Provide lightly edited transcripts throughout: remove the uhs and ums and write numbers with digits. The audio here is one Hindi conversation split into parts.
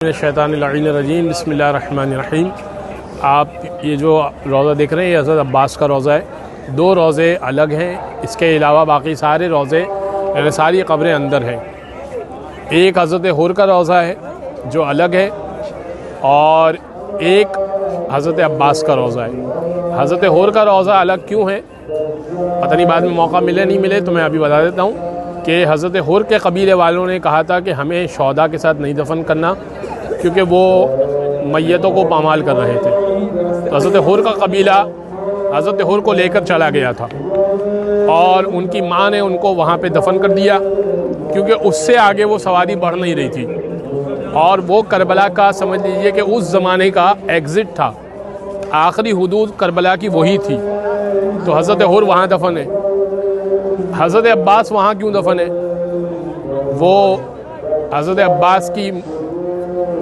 शैतानिर्रजीम बिस्मिल्लाहिर्रहमानिर्रहीम। आप ये जो रोज़ा देख रहे हैं ये हज़रत अब्बास का रोज़ा है। दो रोज़े अलग हैं, इसके अलावा बाकी सारे रोज़े यानी सारी क़ब्रें अंदर हैं। एक हज़रत हुर का रोज़ा है जो अलग है और एक हज़रत अब्बास का रोज़ा है। हज़रत हुर का रोज़ा अलग क्यों है पता नहीं, बाद में मौका मिले नहीं मिले तो मैं अभी बता देता हूँ कि हज़रत हुर के कबीले वालों ने कहा था कि हमें शौदा के साथ नहीं दफन करना क्योंकि वो मैयतों को पामाल कर रहे थे। तो हज़रत हुर का कबीला हज़रत हुर को लेकर चला गया था और उनकी माँ ने उनको वहाँ पे दफन कर दिया क्योंकि उससे आगे वो सवारी बढ़ नहीं रही थी। और वो करबला का समझ लीजिए कि उस ज़माने का एग्ज़िट था, आखिरी हुदूद करबला की वही थी। तो हज़रत हुर वहाँ दफन है। हज़रत अब्बास वहाँ क्यों दफन है? वो हज़रत अब्बास की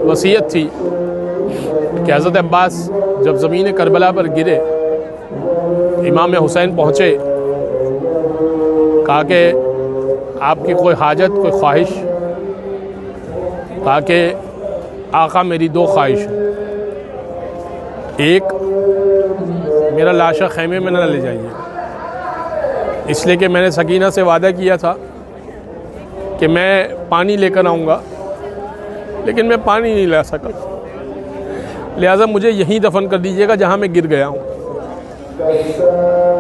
वसीयत थी कि हज़रत अब्बास जब ज़मीन करबला पर गिरे, इमाम हुसैन पहुँचे, कहा कि आपकी कोई हाजत, कोई ख्वाहिश? कहा कि आका मेरी दो ख्वाहिश है, एक मेरा लाशा खेमे में न ले जाइए, इसलिए कि मैंने सकीना से वादा किया था कि मैं पानी लेकर आऊँगा लेकिन मैं पानी नहीं ला सका, लिहाजा मुझे यहीं दफन कर दीजिएगा जहाँ मैं गिर गया हूँ।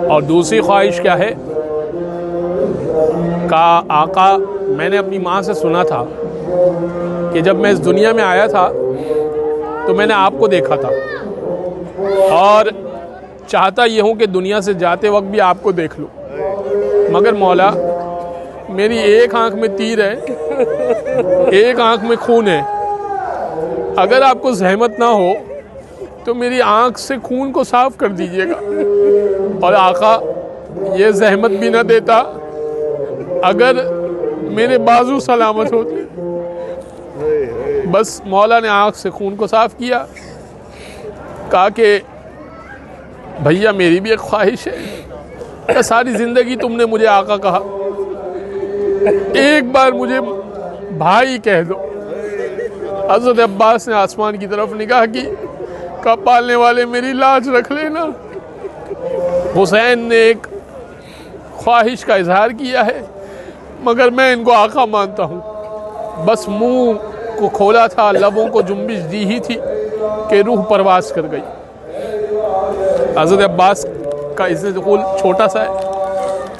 और दूसरी ख्वाहिश क्या है? का आका मैंने अपनी माँ से सुना था कि जब मैं इस दुनिया में आया था तो मैंने आपको देखा था और चाहता ये हूँ कि दुनिया से जाते वक्त भी आपको देख लूँ, मगर मौला मेरी एक आंख में तीर है, एक आंख में खून है, अगर आपको जहमत ना हो तो मेरी आंख से खून को साफ कर दीजिएगा। और आका ये जहमत भी ना देता अगर मेरे बाजू सलामत होते। बस मौला ने आंख से खून को साफ किया, कहा कि भैया मेरी भी एक ख्वाहिश है, सारी ज़िंदगी तुमने मुझे आका कहा, एक बार मुझे भाई कह दो। हज़रत अब्बास ने आसमान की तरफ निगाह की, कहा पालने वाले मेरी लाज रख लेना। हुसैन ने एक ख्वाहिश का इजहार किया है मगर मैं इनको आका मानता हूँ। बस मुंह को खोला था, लबों को जुम्बिश दी ही थी कि रूह परवास कर गई। हज़रत अब्बास का इज़्ज़त-ए-कुल छोटा सा है,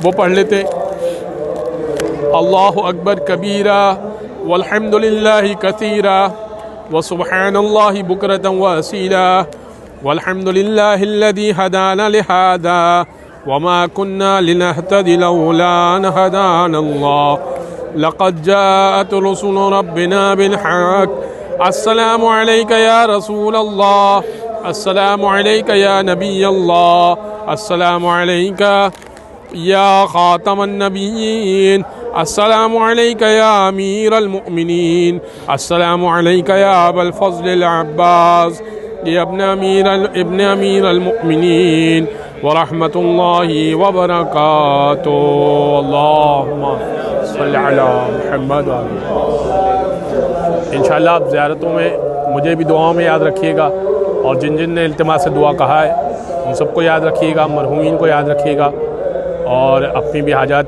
वो पढ़ लेते। अल्लाहु अकबर कबीरा वल्हम्दुलिल्लाहि कसीरा व सुब्हानल्लाहि बुकरतन व असीला वल्हम्दुलिल्लाहिल्लज़ी हदाना लिहादा वमा कुन्ना लिनहतदि लौला अन हदानल्लाह लक़द जाअत रुसुलु रब्बिना बिलहक़ अस्सलामु अलैका या रसूलल्लाह अस्सलामु अलैका या नबीयल्लाह अस्सलामु अलैका या ख़ातमन नबिय्यीन अस्सलामु अलैका या अमीरल मुअमिनीन अस्सलामु अलैका या अबल फ़ज़्ल अब्बास इब्न अमीरल मुअमिनीन व रहमतुल्लाहि व बरकातुहू। अल्लाहुम्मा सल्लि अला मुहम्मद। इंशाअल्लाह आप ज़ियारतों में मुझे भी दुआओं में याद रखिएगा और जिन जिन ने इल्तिमास से दुआ कहा है उन सबको याद रखिएगा, मरहूमीन को याद रखिएगा और अपनी भी हाजात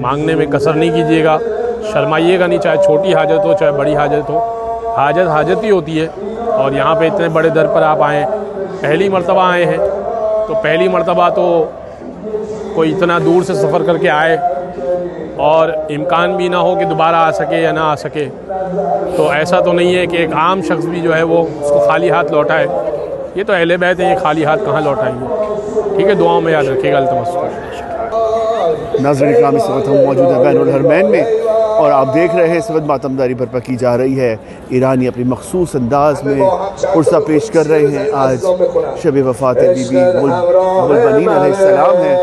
मांगने में कसर नहीं कीजिएगा, शर्माइएगा नहीं, चाहे छोटी हाजत हो चाहे बड़ी हाजत हो। हाजत हाजत ही होती है। और यहाँ पे इतने बड़े दर पर आप आए, पहली मर्तबा आए हैं, तो पहली मर्तबा तो कोई इतना दूर से सफ़र करके आए और इम्कान भी ना हो कि दोबारा आ सके या ना आ सके, तो ऐसा तो नहीं है कि एक आम शख्स भी जो है वो उसको खाली हाथ लौटाए। ये तो अहले बैत है, ये खाली हाथ कहाँ लौटाएंगे। ठीक है, दुआओं में याद रखिएगा। नाज़रीन इकराम, इस वक्त हम मौजूद हैं बैनुल हरमैन में और आप देख रहे हैं इस वक्त मातमदारी बर्पा की जा रही है। ईरानी अपनी मखसूस अंदाज में पुरसा पेश कर रहे हैं। आज शब वफ़ात बीबी बुलबनीन अलैहिस्सलाम है।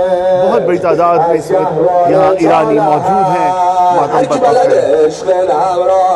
बहुत बड़ी तादाद में इस वक्त यहाँ ईरानी मौजूद हैं, मातम बर्पा कर रहे हैं।